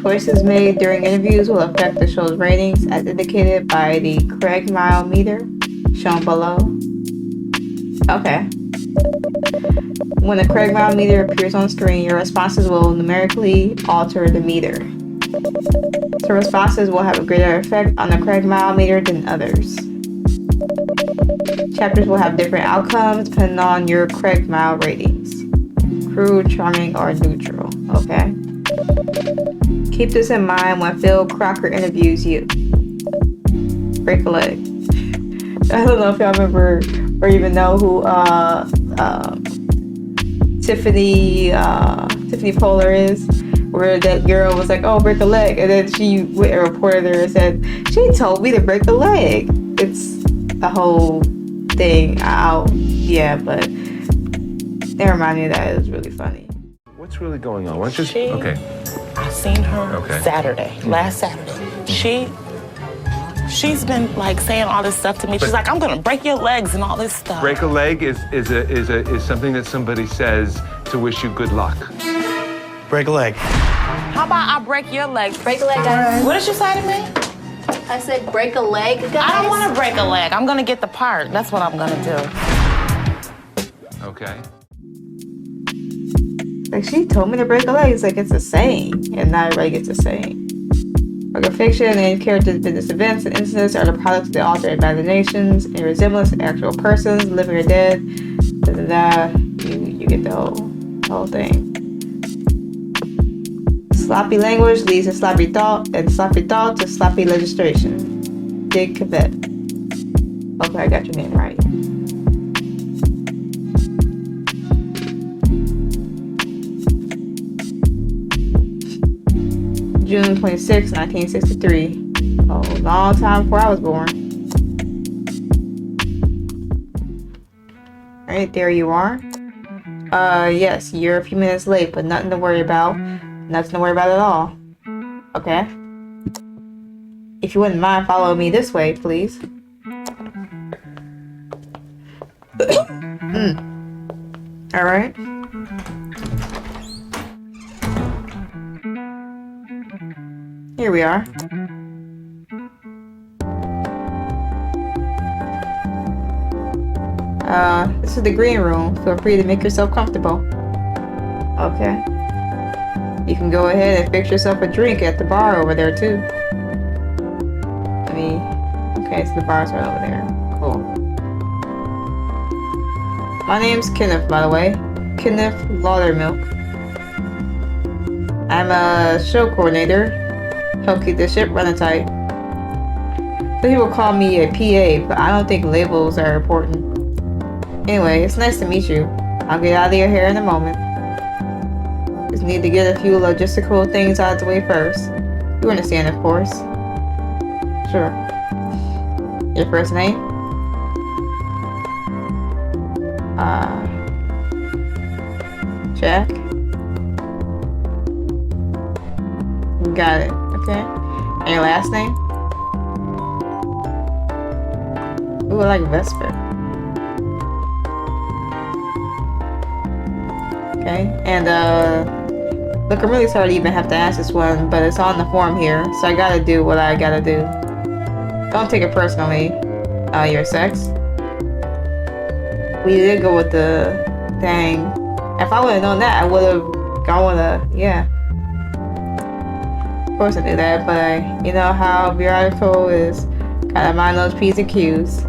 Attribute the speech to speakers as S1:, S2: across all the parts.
S1: Choices made during interviews will affect the show's ratings as indicated by the Craigmile meter shown below. Okay. When the Craigmile meter appears on screen, your responses will numerically alter the meter. So responses will have a greater effect on the Craigmile meter than others. Chapters will have different outcomes depending on your Craigmile ratings. Crude, charming, or neutral. Okay. Keep this in mind when Phil Crocker interviews you. Break a leg. I don't know if y'all remember or even know who Tiffany Polar is, where that girl was like, "Oh, break a leg," and then she went and reported her and said, "She told me to break a leg." It's the whole thing. Yeah, but they remind me of that. It was really funny.
S2: What's really going on? What's just
S3: okay? I seen her Saturday, last Saturday. She's been like saying all this stuff to me. She's like, "I'm gonna break your legs" and all this stuff.
S2: Break a leg is something that somebody says to wish you good luck.
S4: Break a leg.
S3: How about I break your leg?
S5: Break a leg, guys.
S3: What did you say to me?
S5: I said break a leg, guys.
S3: I don't want to break a leg. I'm gonna get the part. That's what I'm gonna do.
S2: Okay.
S1: Like, she told me to break a leg. It's like, it's a saying, and not everybody gets a saying. Like a fiction and characters' business events and incidents are the products of the author's imaginations and resemblance to actual persons, living or dead. You get the whole thing. Sloppy language leads to sloppy thought, and sloppy thought to sloppy legislation. Dig Cavet. Okay, I got your name right. June 26, 1963. Oh, long time before I was born. Alright, there you are. Yes, you're a few minutes late, but nothing to worry about. Nothing to worry about at all. Okay. If you wouldn't mind following me this way, please. Alright. Here we are. This is the green room. Feel free to make yourself comfortable. Okay. You can go ahead and fix yourself a drink at the bar over there too. Okay, so the bar's right over there. Cool. My name's Kenneth, by the way. Kenneth Laudermilk. I'm a show coordinator. Help keep the ship running tight. Some people call me a PA, but I don't think labels are important. Anyway, it's nice to meet you. I'll get out of your hair in a moment. Just need to get a few logistical things out of the way first. You understand, of course. Sure. Your first name? Jack? Got it. Okay. And your last name? Ooh, I like Vesper. Okay. And look, I'm really sorry to even have to ask this one, but it's on the form here, so I gotta do what I gotta do. Don't take it personally. Your sex? We did go with the thing. If I would have known that, I would have gone with yeah. Of course I knew that, but you know how bureaucratical is. Gotta mind those P's and Q's.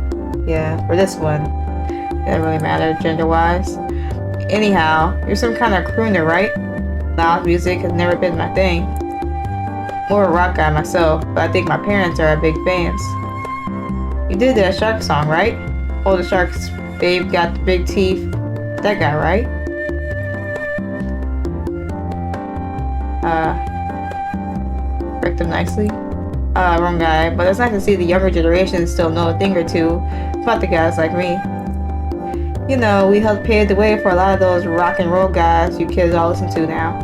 S1: Yeah, for this one. It doesn't really matter gender-wise. Anyhow, you're some kind of crooner, right? Loud music has never been my thing. More a rock guy myself, but I think my parents are big fans. You did that shark song, right? Oh, the sharks, babe, got the big teeth. That guy, right? Correct him nicely. Wrong guy, but it's nice to see the younger generation still know a thing or two about the guys like me. You know, we helped pave the way for a lot of those rock and roll guys you kids all listen to now.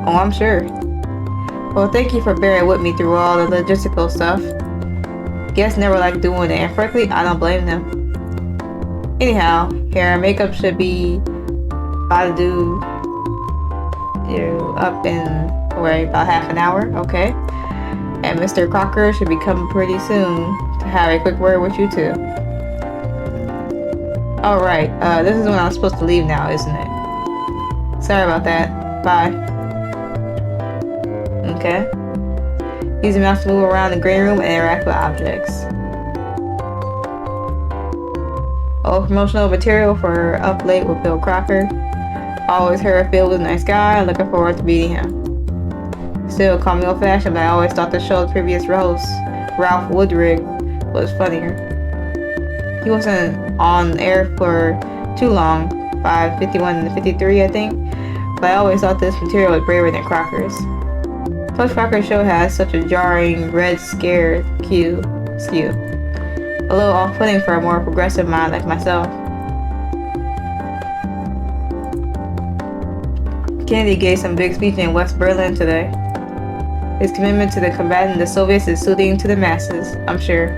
S1: Oh, I'm sure. Well, thank you for bearing with me through all the logistical stuff. Guests never like doing it, and frankly, I don't blame them. Anyhow, hair and makeup should be about to do you up in Wait, about half an hour? Okay. And Mr. Crocker should be coming pretty soon to have a quick word with you too. Alright, this is when I'm supposed to leave now, isn't it? Sorry about that. Bye. Okay. Use the mouse to move around the green room and interact with objects. Oh, promotional material for Up Late with Phil Crocker. Always heard Phil was a nice guy. Looking forward to meeting him. Still, call me old-fashioned, but I always thought the show's previous host, Ralph Woodrig, was funnier. He wasn't on air for too long, 5:51 to 53, I think, but I always thought this material was braver than Crocker's. Plus, Crocker's show has such a jarring, red scare skew. A little off-putting for a more progressive mind like myself. Kennedy gave some big speech in West Berlin today. His commitment to the combating the Soviets is soothing to the masses, I'm sure.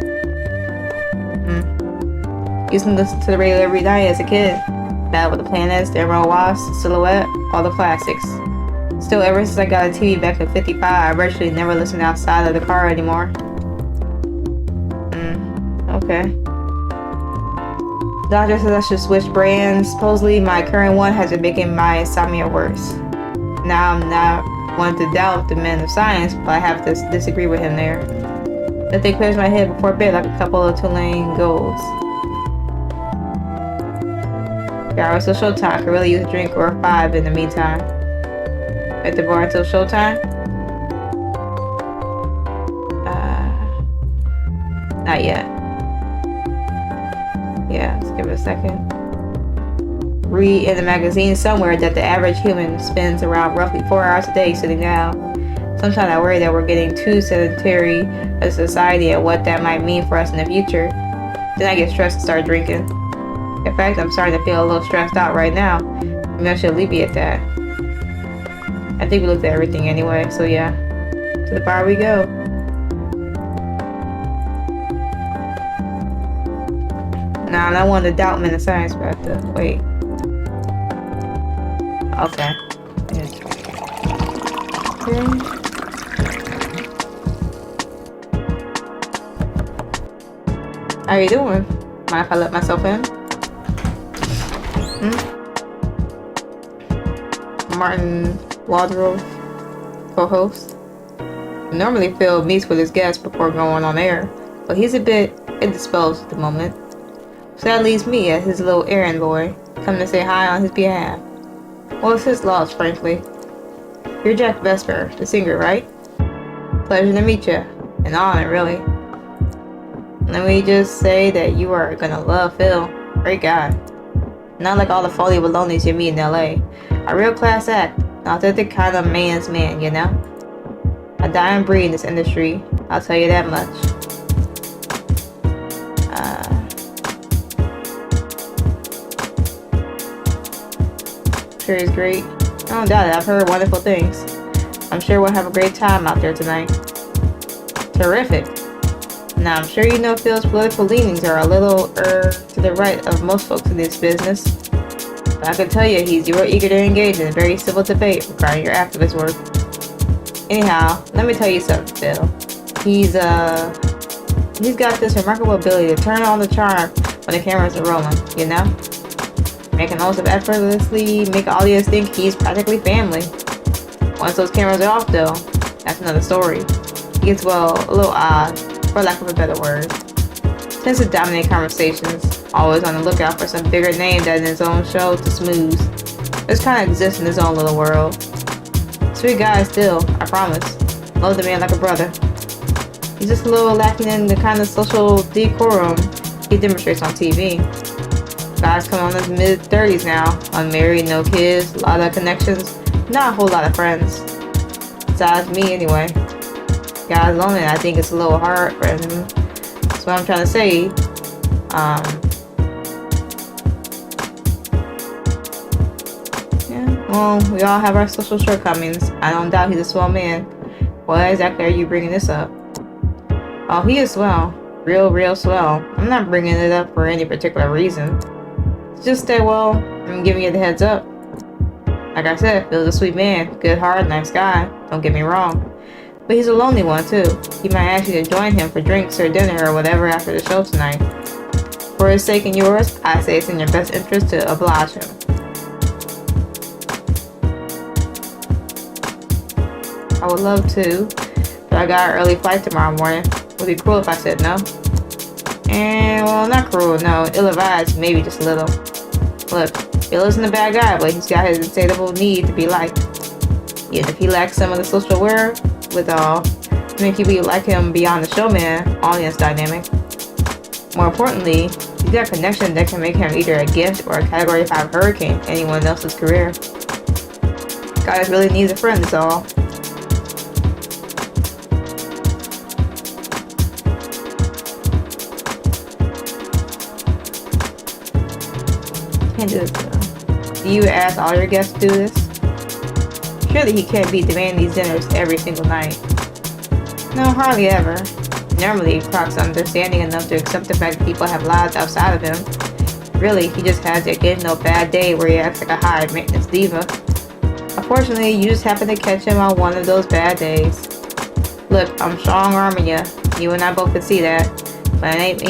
S1: Used to listen to the radio every night as a kid. Battle with the Planets, the Emerald Wasp, Silhouette, all the classics. Still, ever since I got a TV back in 55, I virtually never listened outside of the car anymore. Okay. Doctor says I should switch brands. Supposedly, my current one has been making my insomnia worse. Now, I'm not one to doubt the man of science, but I have to disagree with him there. That thing clears my head before bed like a couple of Tulane golds. Yeah, it's still showtime. Could really use a drink or a 5 in the meantime. At the bar until showtime? Not yet. Yeah, let's give it a second. Read in the magazine somewhere that the average human spends around roughly 4 hours a day sitting down. Sometimes I worry that we're getting too sedentary as a society and what that might mean for us in the future. Then I get stressed and start drinking. In fact, I'm starting to feel a little stressed out right now. Maybe I should alleviate that. I think we looked at everything anyway, so yeah. To the bar we go. Nah, I don't want to doubt men of science, but I have to wait. Okay. How you doing? Mind if I let myself in? Martin Waldrop, co-host. Normally Phil meets with his guests before going on air, but he's a bit indisposed at the moment. So that leaves me as his little errand boy, coming to say hi on his behalf. Well, it's his loss, frankly. You're Jack Vesper, the singer, right? Pleasure to meet you. An honor, really. Let me just say that you are gonna love Phil. Great guy. Not like all the phony balonies you meet in LA. A real class act. An authentic kind of man's man, you know? A dying breed in this industry. I'll tell you that much. Sure he's great. I don't doubt it. I've heard wonderful things. I'm sure we'll have a great time out there tonight. Terrific. Now, I'm sure you know Phil's political leanings are a little, to the right of most folks in this business. But I can tell you he's real eager to engage in a very civil debate regarding your activist work. Anyhow, let me tell you something, Phil. He's got this remarkable ability to turn on the charm when the cameras are rolling, you know? Making all of effortlessly make an audience think he's practically family. Once those cameras are off, though, that's another story. He gets, well, a little odd, for lack of a better word. Tends to dominate conversations, always on the lookout for some bigger name than his own show to smooth. Just kind of exists in his own little world. Sweet guy still, I promise. Love the man like a brother. He's just a little lacking in the kind of social decorum he demonstrates on TV. Guy's coming on his mid-30s now, unmarried, no kids, a lot of connections, not a whole lot of friends. Besides me, anyway. Guy's lonely, and I think it's a little hard for him. That's what I'm trying to say. Yeah, well, we all have our social shortcomings. I don't doubt he's a swell man. Why exactly are you bringing this up? Oh, he is swell. Real swell. I'm not bringing it up for any particular reason. It's just that, well, I'm giving you the heads up. Like I said, Phil's a sweet man, good heart, nice guy, don't get me wrong. But he's a lonely one too. He might ask you to join him for drinks or dinner or whatever after the show tonight. For his sake and yours, I say it's in your best interest to oblige him. I would love to, but I got an early flight tomorrow morning. Would be cruel if I said no. And, well, not cruel, no. Ill-advised, maybe just a little. Look, Phil isn't a bad guy, but he's got his insatiable need to be liked. Yet if he lacks some of the social wherewithal to make you be like him beyond the showman audience dynamic. More importantly, he's got a connection that can make him either a gift or a Category 5 hurricane in anyone else's career. Guy just really needs a friend, is all. Can't do this though. Do you ask all your guests to do this? Surely he can't be demanding these dinners every single night. No, hardly ever. Normally, Croc's understanding enough to accept the fact that people have lives outside of him. Really, he just has the occasional bad day where he acts like a high-maintenance diva. Unfortunately, you just happen to catch him on one of those bad days. Look, I'm strong-arming you. You and I both could see that. But it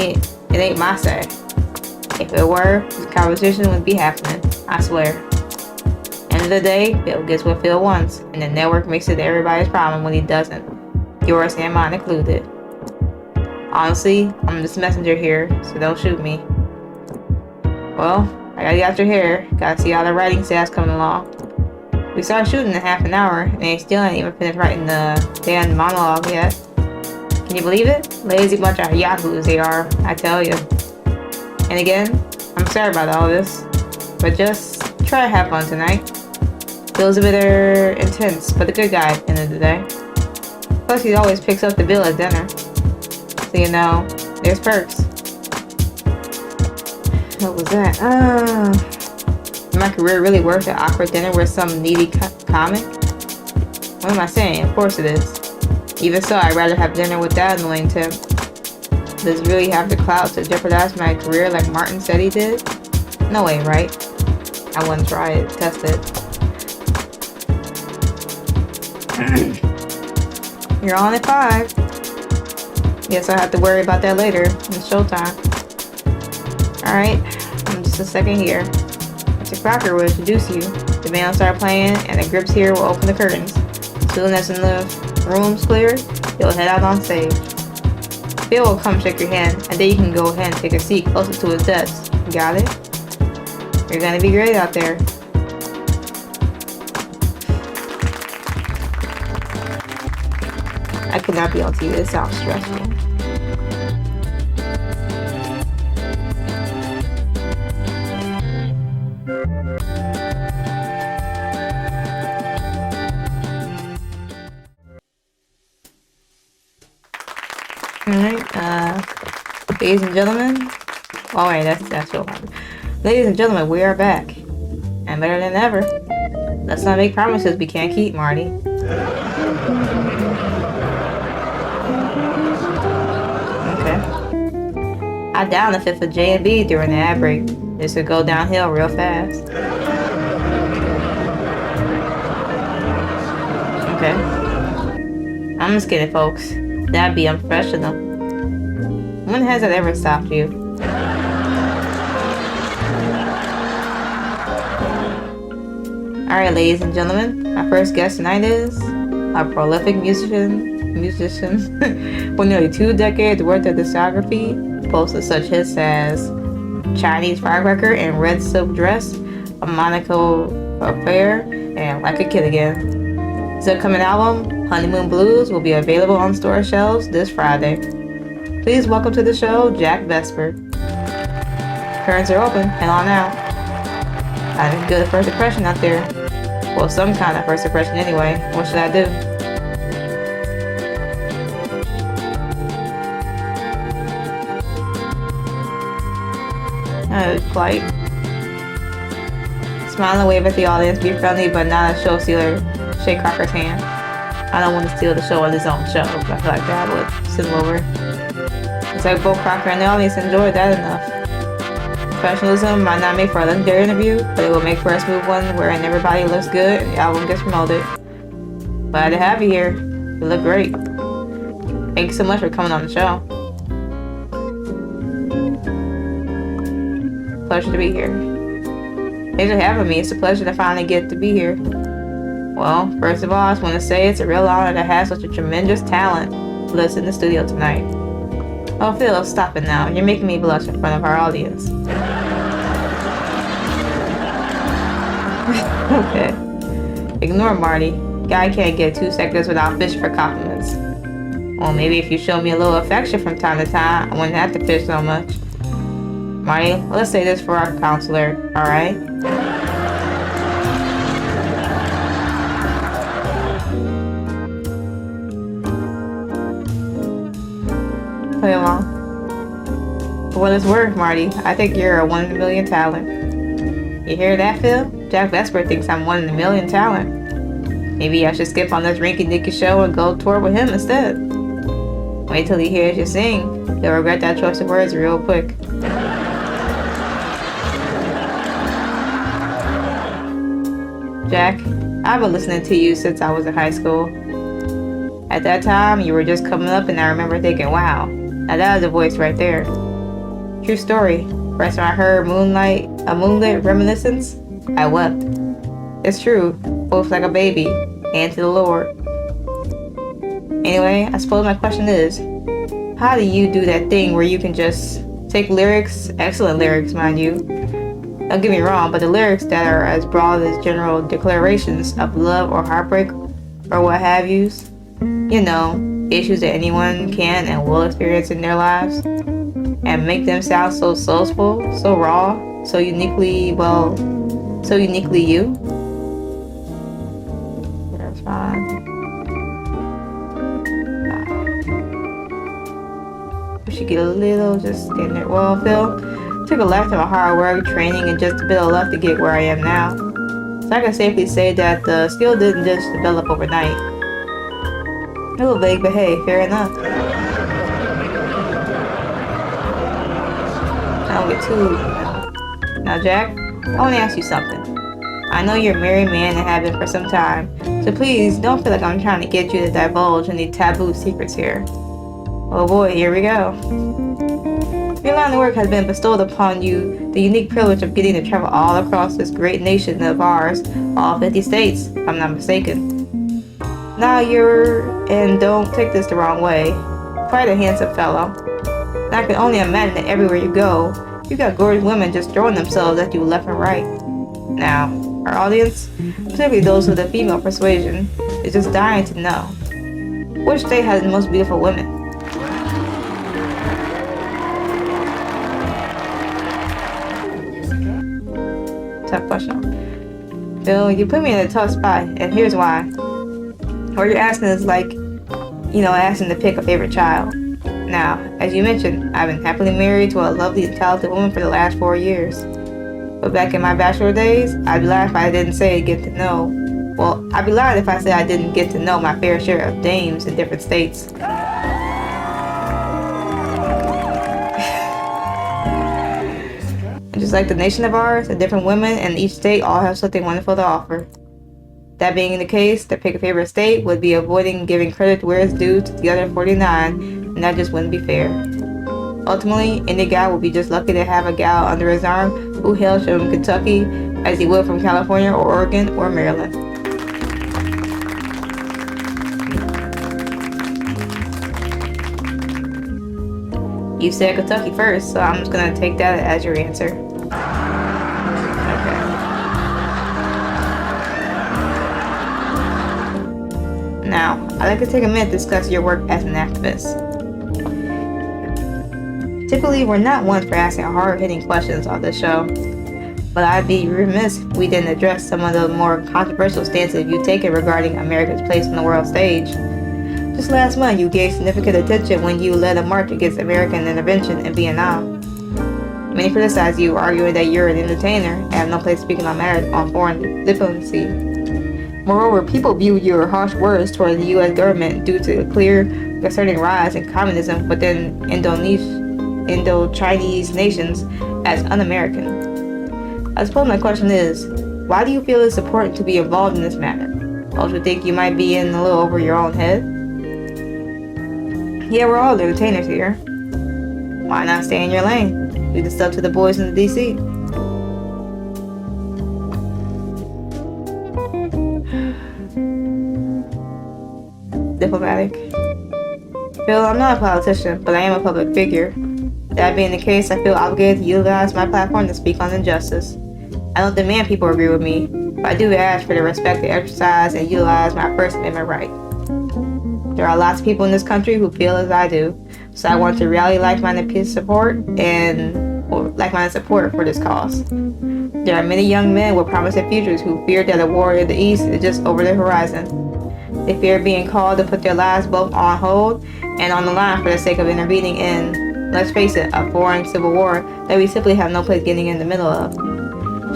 S1: ain't my say. If it were, this conversation wouldn't be happening. I swear. End of the day, Phil gets what Phil wants, and the network makes it everybody's problem when he doesn't. Yours and mine included. Honestly, I'm just a messenger here, so don't shoot me. Well, I gotta get out your hair. Gotta see how the writing staff's coming along. We started shooting in half an hour, and they still ain't even finished writing the damn monologue yet. Can you believe it? Lazy bunch of yahoos they are, I tell you. And again, I'm sorry about all this, but just try to have fun tonight. Phil's a bit intense, but a good guy at the end of the day. Plus, he always picks up the bill at dinner. So, you know, there's perks. What was that? My career really worth an awkward dinner with some needy comic? What am I saying? Of course it is. Even so, I'd rather have dinner with that annoying tip. Does he really have the clout to jeopardize my career like Martin said he did? No way, right? I wouldn't try it, test it. You're on at 5. Guess I'll have to worry about that later. It's showtime. Alright, I'm just a second here. Mr. Crocker will introduce you. The band will start playing, and the grips here will open the curtains. As soon as the room's cleared, you'll head out on stage. Phil will come shake your hand, and then you can go ahead and take a seat closer to his desk. Got it? You're gonna be great out there. I could not be on TV. It sounds stressful. Alright, ladies and gentlemen. Oh wait, that's Rohan. Ladies and gentlemen, we are back. And better than ever. Let's not make promises we can't keep, Marty. I downed a fifth of J&B during the ad break. This would go downhill real fast. Okay. I'm just kidding, folks. That'd be unprofessional. When has that ever stopped you? Alright, ladies and gentlemen. My first guest tonight is a prolific musician with nearly 2 decades worth of discography. Posts such hits as Chinese Firecracker and Red Silk Dress, A Monaco Affair, and Like a Kid Again. His upcoming album, Honeymoon Blues, will be available on store shelves this Friday. Please welcome to the show, Jack Vesper. Curtains are open, head on out. I had a good first impression out there. Well, some kind of first impression anyway. What should I do? Polite. Smile and wave at the audience. Be friendly, but not a show stealer. Shake Crocker's hand. I don't want to steal the show on his own show, but I feel like that would send him over. It's like both Crocker and the audience enjoyed that enough. Professionalism might not make for a legendary interview, but it will make for a smooth one wherein everybody looks good and the album gets promoted. Glad to have you here. You look great. Thank you so much for coming on the show. Pleasure to be here. Thanks for having me. It's a pleasure to finally get to be here. Well, first of all, I just want to say it's a real honor to have such a tremendous talent with us in the studio tonight. Oh, Phil, stop it now. You're making me blush in front of our audience. Okay. Ignore Marty. Guy can't get 2 seconds without fishing for compliments. Well, maybe if you show me a little affection from time to time, I wouldn't have to fish so much. Marty, let's say this for our counselor, alright? Play along. For what it's worth, Marty, I think you're a 1 in a million talent. You hear that, Phil? Jack Vesper thinks I'm 1 in a million talent. Maybe I should skip on this rinky-dinky show and go tour with him instead. Wait till he hears you sing. He'll regret that choice of words real quick. Jack, I've been listening to you since I was in high school. At that time, you were just coming up and I remember thinking, wow, now that was a voice right there. True story. First time I heard a moonlit reminiscence, I wept. It's true, both like a baby and to the Lord. Anyway, I suppose my question is, how do you do that thing where you can just take lyrics, excellent lyrics mind you, don't get me wrong, but the lyrics that are as broad as general declarations of love or heartbreak or what have yous, you know, issues that anyone can and will experience in their lives, and make them sound so soulful, so raw, so uniquely you. That's fine. We should get a little just stand there. Well, Phil, took a lifetime of hard work, training, and just a bit of luck to get where I am now. So I can safely say that the skill didn't just develop overnight. A little vague, but hey, fair enough. I don't get too... Now, Jack, I want to ask you something. I know you're a married man and have been for some time, so please don't feel like I'm trying to get you to divulge any taboo secrets here. Oh boy, here we go. Your line of work has been bestowed upon you the unique privilege of getting to travel all across this great nation of ours, all 50 states, if I'm not mistaken. Now you're, and don't take this the wrong way, quite a handsome fellow. And I can only imagine that everywhere you go, you got gorgeous women just throwing themselves at you left and right. Now, our audience, particularly those with a female persuasion, is just dying to know, which state has the most beautiful women? Tough question. Phil, you put me in a tough spot, and here's why. What you're asking is like, asking to pick a favorite child. Now, as you mentioned, I've been happily married to a lovely and talented woman for the last 4 years. But back in my bachelor days, I'd be lying if I didn't say get to know. Well, I'd be lying if I said I didn't get to know my fair share of dames in different states. And just like the nation of ours, the different women in each state all have something wonderful to offer. That being the case, to pick a favorite state would be avoiding giving credit where it's due to the other 49, and that just wouldn't be fair. Ultimately, any guy would be just lucky to have a gal under his arm who hails from Kentucky as he would from California or Oregon or Maryland. You said Kentucky first, so I'm just gonna take that as your answer. Okay. Now, I'd like to take a minute to discuss your work as an activist. Typically, we're not ones for asking hard-hitting questions on this show, but I'd be remiss if we didn't address some of the more controversial stances you've taken regarding America's place on the world stage. Just last month, you gave significant attention when you led a march against American intervention in Vietnam. Many criticize you, arguing that you're an entertainer and have no place speaking on matters on foreign diplomacy. Moreover, people view your harsh words toward the U.S. government due to a clear, concerning rise in communism within Indonesia Indo-Chinese nations as un-American. I suppose my question is, why do you feel it's important to be involved in this matter? Don't you think you might be in a little over your own head? Yeah, we're all entertainers here. Why not stay in your lane? Do the stuff to the boys in the DC. Diplomatic. Phil, I'm not a politician, but I am a public figure. That being the case, I feel obligated to utilize my platform to speak on injustice. I don't demand people agree with me, but I do ask for the respect to exercise and utilize my First Amendment right. There are lots of people in this country who feel as I do, so I want to rally like-minded support for this cause. There are many young men with promising futures who fear that a war in the East is just over the horizon. They fear being called to put their lives both on hold and on the line for the sake of intervening in, let's face it, a foreign civil war that we simply have no place getting in the middle of.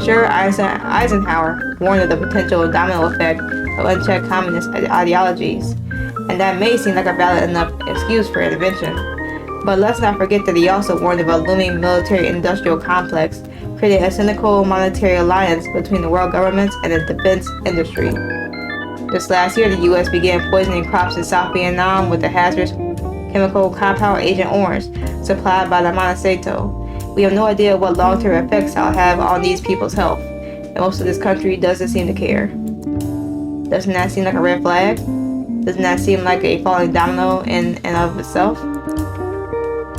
S1: Sure, Eisenhower warned of the potential domino effect of unchecked communist ideologies, and that may seem like a valid enough excuse for intervention. But let's not forget that he also warned of a looming military-industrial complex, creating a cynical monetary alliance between the world governments and the defense industry. Just last year, the U.S. began poisoning crops in South Vietnam with the hazardous chemical compound Agent Orange, supplied by the Monsanto. We have no idea what long-term effects it'll have on these people's health, and most of this country doesn't seem to care. Doesn't that seem like a red flag? Doesn't that seem like a falling domino in and of itself?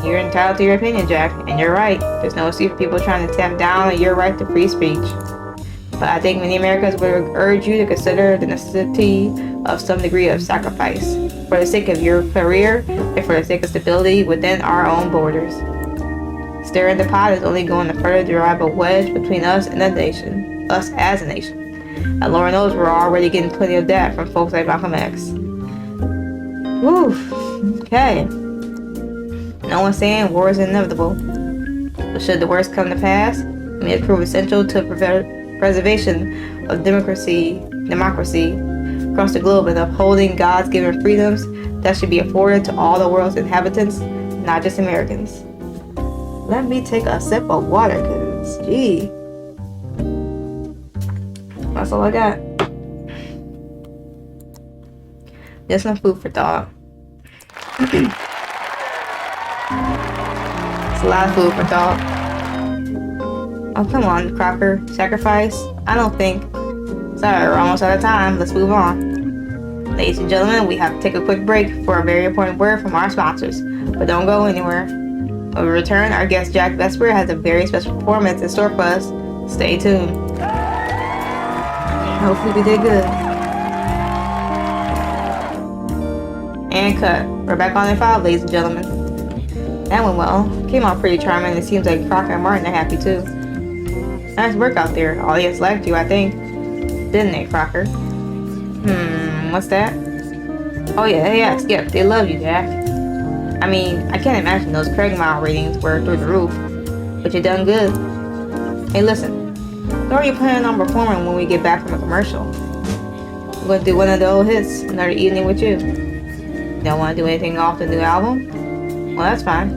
S1: You're entitled to your opinion, Jack, and you're right. There's no excuse for people trying to tamp down on your right to free speech. But I think many Americans would urge you to consider the necessity of some degree of sacrifice for the sake of your career and for the sake of stability within our own borders. Stirring the pot is only going to further drive a wedge between us and the nation, us as a nation. And Lord knows we're already getting plenty of that from folks like Malcolm X. Whew, okay. No one's saying war is inevitable. But should the worst come to pass, it may prove essential to preservation of democracy across the globe and upholding God's given freedoms that should be afforded to all the world's inhabitants, not just Americans. Let me take a sip of water, cause gee. That's all I got. Just some food for thought. It's a lot of food for thought. Oh, come on, Crocker. Sacrifice? I don't think. Sorry, we're almost out of time. Let's move on. Ladies and gentlemen, we have to take a quick break for a very important word from our sponsors. But don't go anywhere. When we return, our guest Jack Vesper has a very special performance in store for us. Stay tuned. Hopefully we did good. And cut. We're back on in 5, ladies and gentlemen. That went well. Came out pretty charming, and it seems like Crocker and Martin are happy too. Nice work out there. Audience liked you, I think. Didn't they, Crocker? What's that? Oh yeah, yes, they love you, Jack. I mean, I can't imagine those Craigmile ratings were through the roof. But you done good. Hey, listen. How are you planning on performing when we get back from a commercial? We're going to do one of the old hits, Another Evening with You. Don't want to do anything off the new album? Well, that's fine.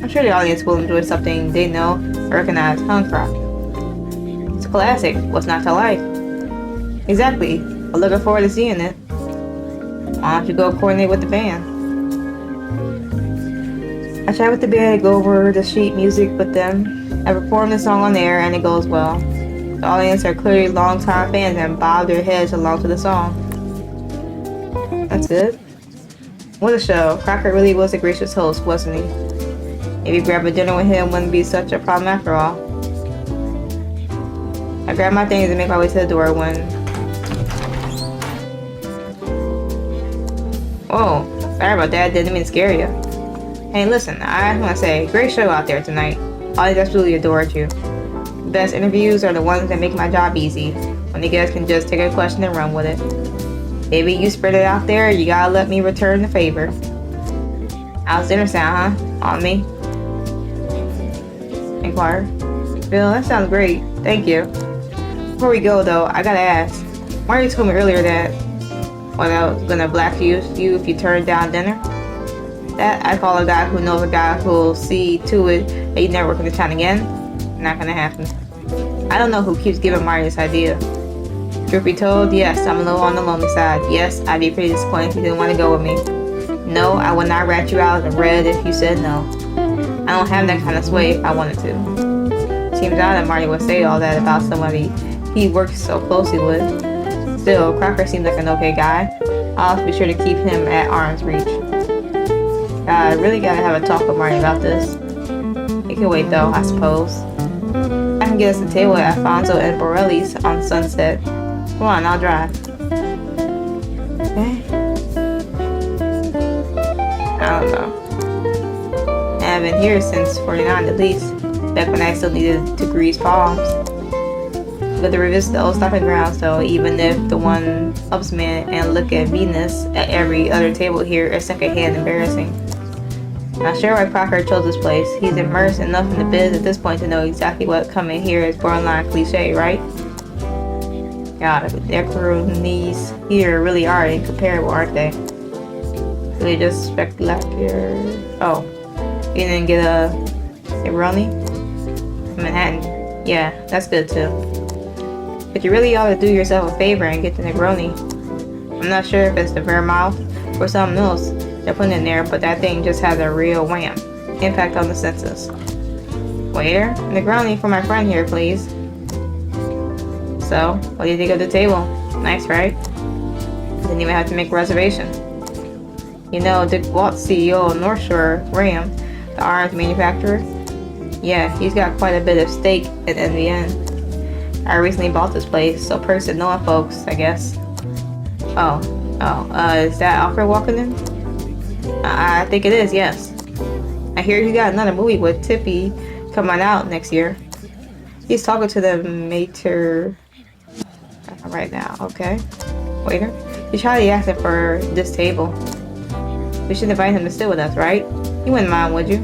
S1: I'm sure the audience will enjoy something they know and recognize, huh, Croc? It's a classic. What's not to like? Exactly. I'm looking forward to seeing it. Why don't you go coordinate with the band? I chat with the band to go over the sheet music with them. I perform the song on air and it goes well. The audience are clearly longtime fans and bob their heads along to the song. That's good. What a show. Crocker really was a gracious host, wasn't he? Maybe grabbing dinner with him wouldn't be such a problem after all. I grab my things and make my way to the door when... Whoa, sorry about that, didn't mean to scare you. Hey, listen, I want to say, great show out there tonight. I absolutely adored you. The best interviews are the ones that make my job easy, when the guests can just take a question and run with it. Baby, you spread it out there, you gotta let me return the favor. How's dinner sound, huh? On me? Inquire. Phil, that sounds great. Thank you. Before we go, though, I gotta ask. Marty told me earlier that I was gonna black you if you turned down dinner. That I call a guy who knows a guy who'll see to it that you never work in the town again. Not gonna happen. I don't know who keeps giving Marty this idea. Truth be told, yes, I'm a little on the lonely side. Yes, I'd be pretty disappointed if you didn't want to go with me. No, I would not rat you out in red if you said no. I don't have that kind of sway if I wanted to. Seems odd that Marty would say all that about somebody he works so closely with. Still, Crocker seems like an okay guy. I'll have to be sure to keep him at arm's reach. I really gotta have a talk with Marty about this. It can wait though, I suppose. I can get us a table at Alfonso and Borelli's on Sunset. Come on, I'll drive. Okay. I don't know. I haven't been here since 49 at least, back when I still needed to grease palms. But to revisit the old stomping grounds though, even if the one ups man and look at Venus at every other table here is secondhand embarrassing. Not sure why Crocker chose this place. He's immersed enough in the biz at this point to know exactly what coming here is borderline cliche, right? God, the macaronis here really are incomparable, aren't they? Really just spectacular. Oh, you didn't get a macaroni? Manhattan. Yeah, that's good too. But you really ought to do yourself a favor and get the Negroni. I'm not sure if it's the Vermouth or something else they're putting in there, but that thing just has a real wham impact on the senses. Waiter, Negroni for my friend here, please. So, what do you think of the table? Nice, right? Didn't even have to make a reservation. You know, Dick Waltz, CEO of North Shore Ram, the arms manufacturer. Yeah, he's got quite a bit of stake in NVN. I recently bought this place, so perks of knowing folks, I guess. Is that Alfred walking in? I think it is, yes. I hear he got another movie with Tippy coming out next year. He's talking to the mater right now, okay? Waiter, he's trying to ask him for this table. We should invite him to sit with us, right? You wouldn't mind, would you?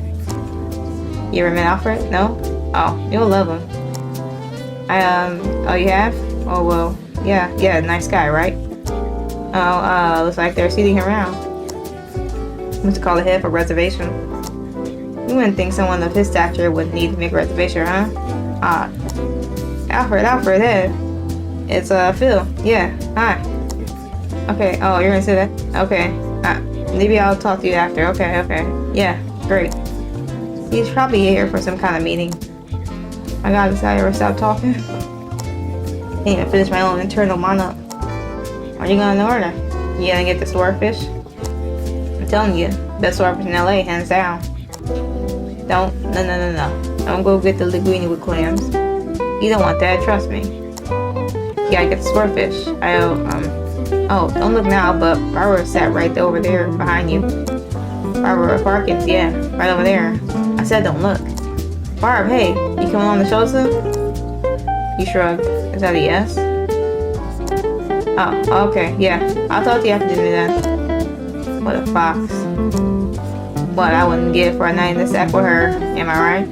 S1: You ever met Alfred? No? Oh, you'll love him. Oh, you have? Oh, well, yeah, nice guy, right? Oh, looks like they're seating him around. Must call ahead for reservation. You wouldn't think someone of his stature would need to make a reservation, huh? Alfred, hey. It's, Phil. Yeah, hi. Okay, oh, you're gonna say that? Okay, maybe I'll talk to you after. Okay. Yeah, great. He's probably here for some kind of meeting. My God, this guy ever stop talking? Can't even finish my own internal monologue. What are you gonna order? You gonna get the swordfish? I'm telling you, best swordfish in LA, hands down. No. Don't go get the linguine with clams. You don't want that, trust me. You gotta get the swordfish. Oh, don't look now, but Barbara sat right over there behind you. Barbara Parkins, yeah, right over there. I said don't look. Barb, hey, you coming on the show soon? You shrugged. Is that a yes? Oh, okay, yeah. I'll talk to you after dinner then. What a fox. What I wouldn't give for a night in the sack with her, am I right?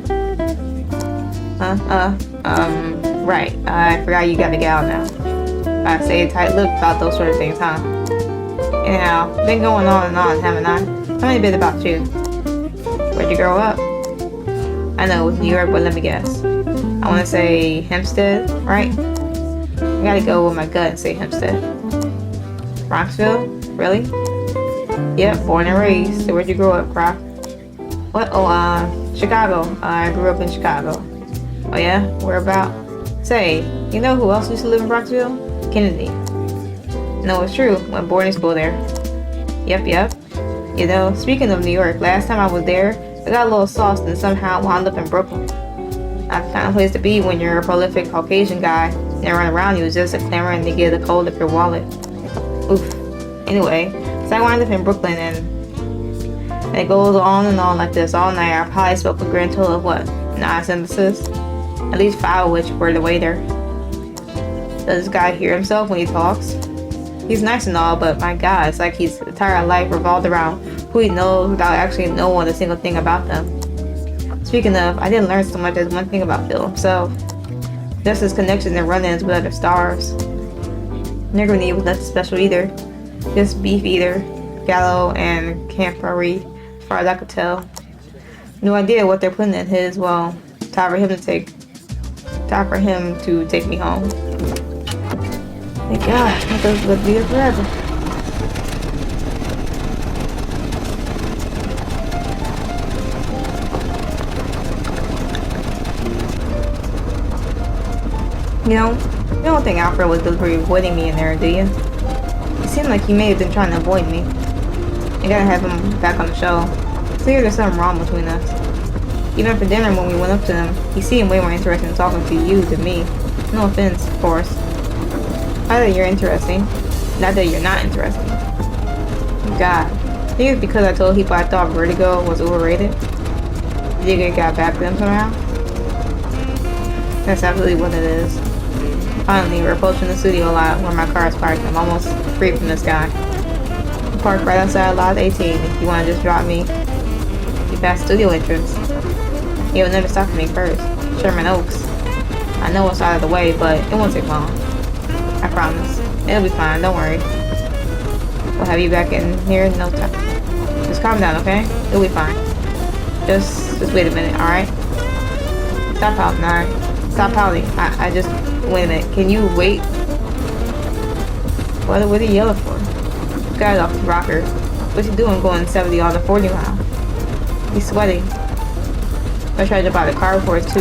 S1: Right. I forgot you got a gal now. I say a tight lip about those sort of things, huh? Anyhow, been going on and on, haven't I? Tell me a bit about you. Where'd you grow up? I know it was New York, but let me guess. I want to say Hempstead, right? I gotta go with my gut and say Hempstead. Bronxville? Really? Yep, born and raised. So where'd you grow up, Croc? What? Oh, Chicago. I grew up in Chicago. Oh yeah? Where about? Say, you know who else used to live in Bronxville? Kennedy. No, it's true. Went boarding school there. Yep. You know, speaking of New York, last time I was there, I got a little sauced and somehow wound up in Brooklyn. Not the kind of place to be when you're a prolific Caucasian guy and everyone around you is just clamoring to get a cold of your wallet. Oof. Anyway, so I wound up in Brooklyn and it goes on and on like this all night. I probably spoke a grand total of what? 9 sentences? At least 5 of which were the waiter. Does this guy hear himself when he talks? He's nice and all, but my God, it's like his entire life revolved around who he knows without actually knowing a single thing about them. Speaking of, I didn't learn so much as one thing about Phil himself. Just his connections and run-ins with other stars. Negroni was nothing special either. Just beef eater, Gallo, and Campari far as I could tell. No idea what they're putting in his. Well, time for him to take me home. Thank God, I thought it would be forever. You don't think Alfred was deliberately avoiding me in there, do you? It seemed like he may have been trying to avoid me. I gotta have him back on the show. Clear there's something wrong between us. Even after dinner when we went up to him, he seemed way more interested in talking to you than me. No offense, of course. Not that you're interesting. Not that you're not interesting. God. I think it's because I told people I thought Vertigo was overrated. You think it got back to them somehow? That's absolutely what it is. Finally, we're approaching the studio lot where my car is parked. I'm almost free from this guy. I parked right outside lot 18 if you want to just drop me. You pass studio entrance. You'll never stop for me first. Sherman Oaks. I know it's out of the way, but it won't take long. I promise. It'll be fine, don't worry. We'll have you back in here in no time. Just calm down, okay? It'll be fine. Just wait a minute, alright? Stop pouting, alright? Stop pouting. I just... Wait a minute. Can you wait? What are you yelling for? This guy's off the rocker. What's he doing going 70 on the 40 mile? He's sweating. I tried to buy the car before it's too.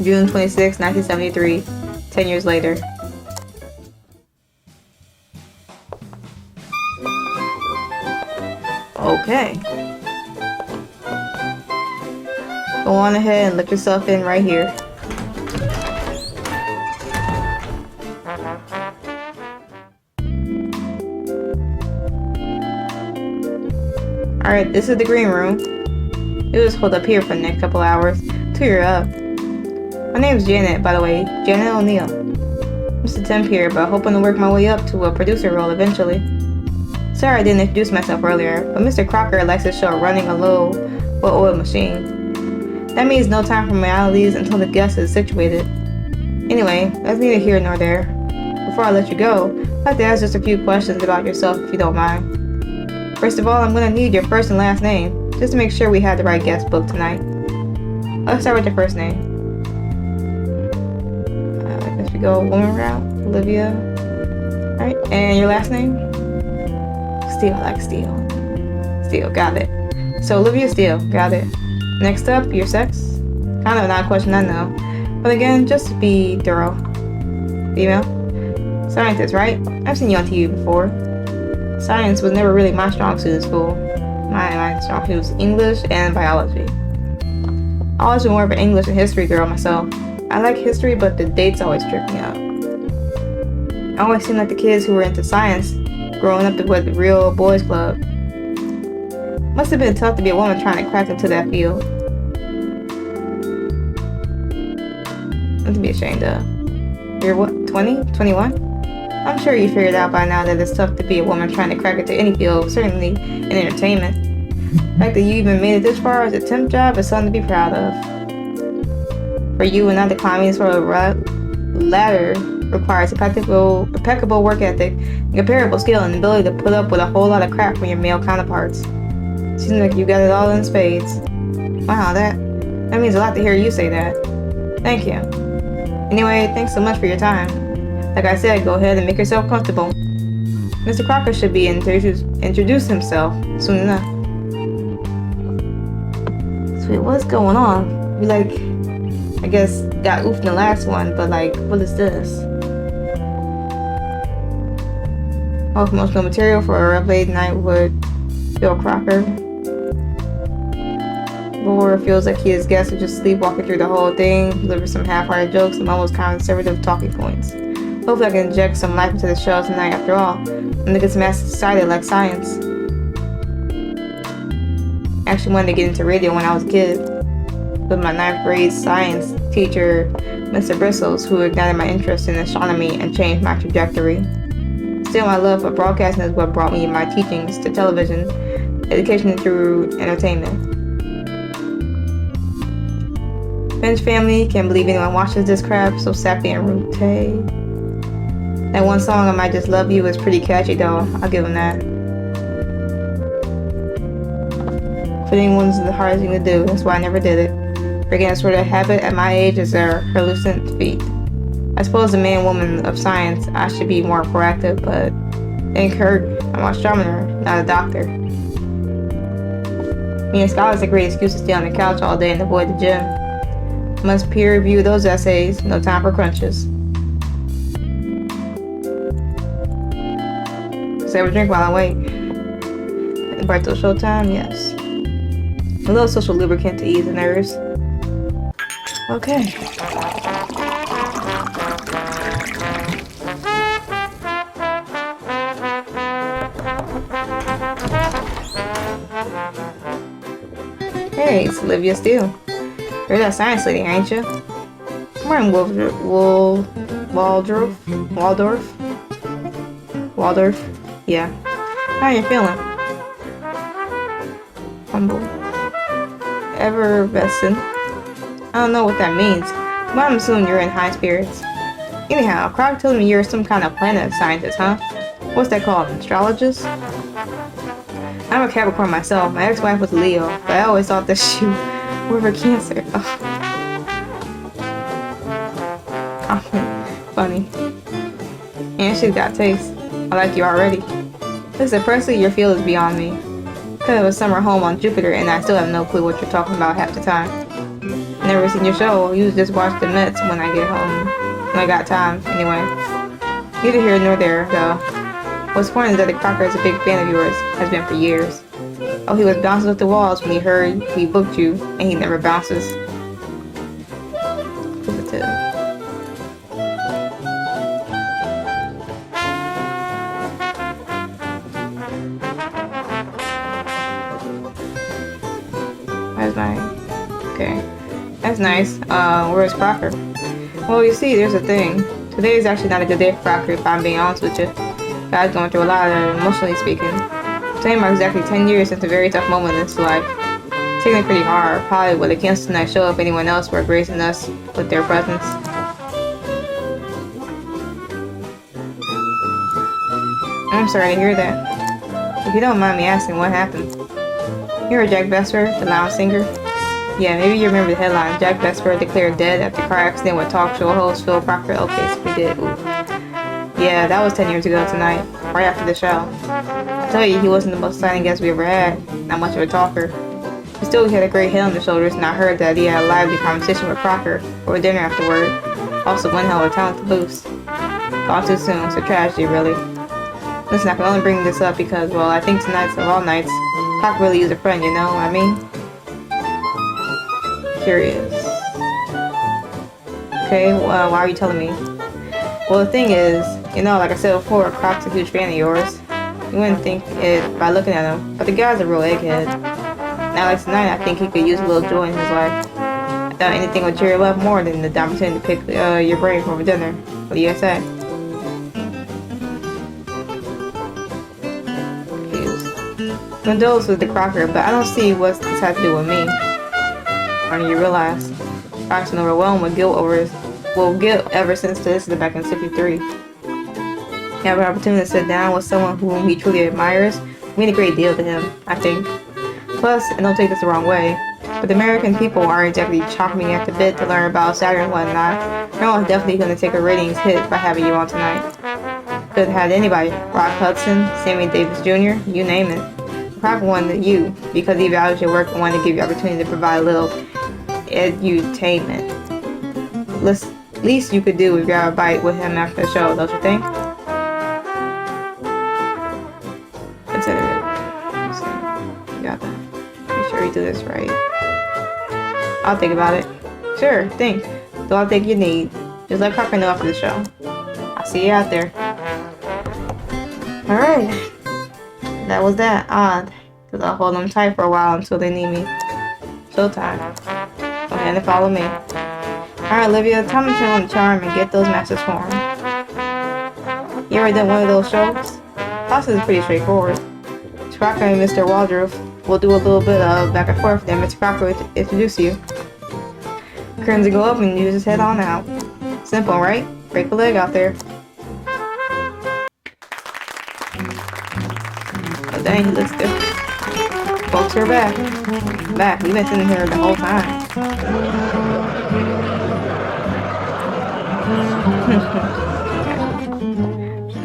S1: June 26, 1973. 10 years later. Okay. Go on ahead and let yourself in right here. Alright, this is the green room. It was hold up here for the next couple hours till you're up. My name's Janet, by the way. Janet O'Neill. I'm just a temp here, but hoping to work my way up to a producer role eventually. Sorry I didn't introduce myself earlier, but Mr. Crocker likes his show running a low, well-oiled machine. That means no time for formalities until the guest is situated. Anyway, that's neither here nor there. Before I let you go, I'd like to ask just a few questions about yourself if you don't mind. First of all, I'm going to need your first and last name, just to make sure we have the right guest booked tonight. Let's start with your first name. I guess we go woman route, Olivia. Alright, and your last name? Steele, I like Steele. Steele, got it. So Olivia Steele, got it. Next up, your sex? Kind of an odd question, I know. But again, just to be thorough. Female? Scientist, right? I've seen you on TV before. Science was never really my strong suit in school. My strong suit was English and biology. I've always been more of an English and history girl myself. I like history, but the dates always trip me up. I always seemed like the kids who were into science growing up with the real boys club. Must have been tough to be a woman trying to crack into that field. Nothing to be ashamed of. You're what, 20? 21? I'm sure you figured out by now that it's tough to be a woman trying to crack into any field, certainly in entertainment. The fact that you even made it this far as a temp job is something to be proud of. For you and not the climbing sort of ladder requires impeccable work ethic, incomparable skill, and ability to put up with a whole lot of crap from your male counterparts. Seems like you got it all in spades. Wow, that means a lot to hear you say that. Thank you. Anyway, thanks so much for your time. Like I said, go ahead and make yourself comfortable. Mr. Crocker should be introduce himself soon enough. Sweet, what's going on? We I guess, got oofed in the last one, but what is this? All promotional material for a late night with Phil Crocker. Or feels like his guests are just sleepwalking through the whole thing, deliver some half-hearted jokes and almost conservative talking points. Hopefully I can inject some life into the show tonight after all, and make it some excited like science. I actually wanted to get into radio when I was a kid, with my 9th grade science teacher, Mr. Bristles, who ignited my interest in astronomy and changed my trajectory. Still, my love for broadcasting is what brought me my teachings to television, education through entertainment. Finch family, can't believe anyone watches this crap. So sappy and root. That one song, I Might Just Love You, is pretty catchy though. I'll give him that. Quitting one's the hardest thing to do. That's why I never did it. Breaking that sort of habit at my age is a hallucinant feat. I suppose a man, woman of science, I should be more proactive, but think hurt. I'm an astronomer, not a doctor. Me and Skylar's a great excuse to stay on the couch all day and avoid the gym. Must peer review those essays. No time for crunches. Just have a drink while I wait. Right till showtime? Yes. A little social lubricant to ease the nerves. Okay. Hey, it's Olivia Steele. You're that science lady, ain't you? I'm Waldorf. Yeah. How you feeling? Humble. Effervescent. I don't know what that means, but I'm assuming you're in high spirits. Anyhow, Croc told me you're some kind of planet scientist, huh? What's that called? Astrologist? I'm a Capricorn myself. My ex-wife was a Leo, but I always thought that she were for Cancer. Oh, funny. And she's got taste. I like you already. Listen, personally, your field is beyond me. Could have a summer home on Jupiter, and I still have no clue what you're talking about half the time. Never seen your show. You just watch the Mets when I get home. When I got time, anyway. Neither here nor there, though. What's funny is that the Crocker is a big fan of yours, has been for years. Oh, he was bouncing off the walls when he heard we booked you, and he never bounces. That's nice. Okay. That's nice. Where's Crocker? Well, you see, there's a thing. Today is actually not a good day for Crocker, if I'm being honest with you. Guy's going through a lot, emotionally speaking. Today marks exactly 10 years since a very tough moment in his life. Taking it pretty hard. Probably would have canceled tonight's show if anyone else were gracing us with their presence. I'm sorry to hear that. If you don't mind me asking, what happened? You heard Jack Vesper, the lounge singer? Yeah, maybe you remember the headline. Jack Vesper declared dead after car accident with talk show host Phil Crocker. Okay, so we did. Ooh. Yeah, that was 10 years ago tonight, right after the show. I tell you, he wasn't the most exciting guest we ever had. Not much of a talker. But still, he had a great head on his shoulders, and I heard that he had a lively conversation with Crocker over dinner afterward. Also, one hell of a talent to boost. Gone too soon, so tragedy, really. Listen, I can only bring this up because, well, I think tonight's of all nights, Crocker really is a friend, you know what I mean? Curious. Okay, well, why are you telling me? Well, the thing is, you know, like I said before, Croc's a huge fan of yours. You wouldn't think it by looking at him, but the guy's a real egghead. Now, like tonight, I think he could use a little joy in his life. I thought anything would cheer him up more than the opportunity to pick your brain for dinner. What do you say? Confused. Condolence with the Crocker, but I don't see what this has to do with me. Why do you realize? Croc's been overwhelmed with guilt over his guilt ever since this is back in 63. You have an opportunity to sit down with someone whom he truly admires mean a great deal to him, I think. Plus, and don't take this the wrong way, but the American people aren't exactly chomping at the bit to learn about Saturn and whatnot. No one's definitely going to take a ratings hit by having you on tonight. Could have had anybody, Rock Hudson, Sammy Davis Jr., you name it. Croc wanted you because he values your work and wanted to give you the opportunity to provide a little edutainment. Least you could do is grab a bite with him after the show, don't you think? Consider it. So, you got that. Make sure you do this right. I'll think about it. Sure, think. That's all I think you need. Just let Crocker know after the show. I'll see you out there. Alright. That was that. Odd. Because I'll hold them tight for a while until they need me. Showtime. Go ahead and follow me. Alright, Olivia, time to turn on the charm and get those matches formed. You ever done one of those shows? Process is pretty straightforward. Mr. Crocker and Mr. Waldorf will do a little bit of back and forth, then Mr. Crocker will introduce you. curtains go up and you just head on out. Simple, right? Break a leg out there. Oh dang, he looks different. Folks are back. Back. We've been sitting here the whole time.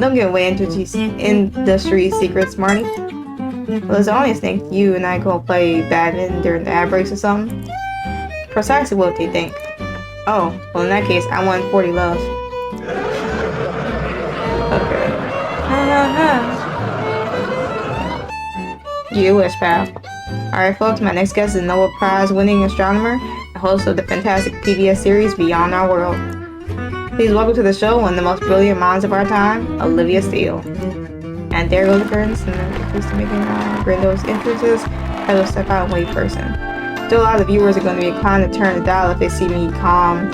S1: Don't give away industry secrets, Marty. Well, it's always think you and I go play badminton during the ad breaks or something. Precisely what they think. Oh, well in that case, I won 40 love. Okay. You wish, pal. Alright folks, my next guest is Nobel Prize winning astronomer and host of the fantastic PBS series Beyond Our World. Please welcome to the show one of the most brilliant minds of our time, Olivia Steele. And there go the curtains, and then used to making grandiose entrances, I will step out and wait person. Still a lot of viewers are going to be inclined to turn the dial if they see me calm,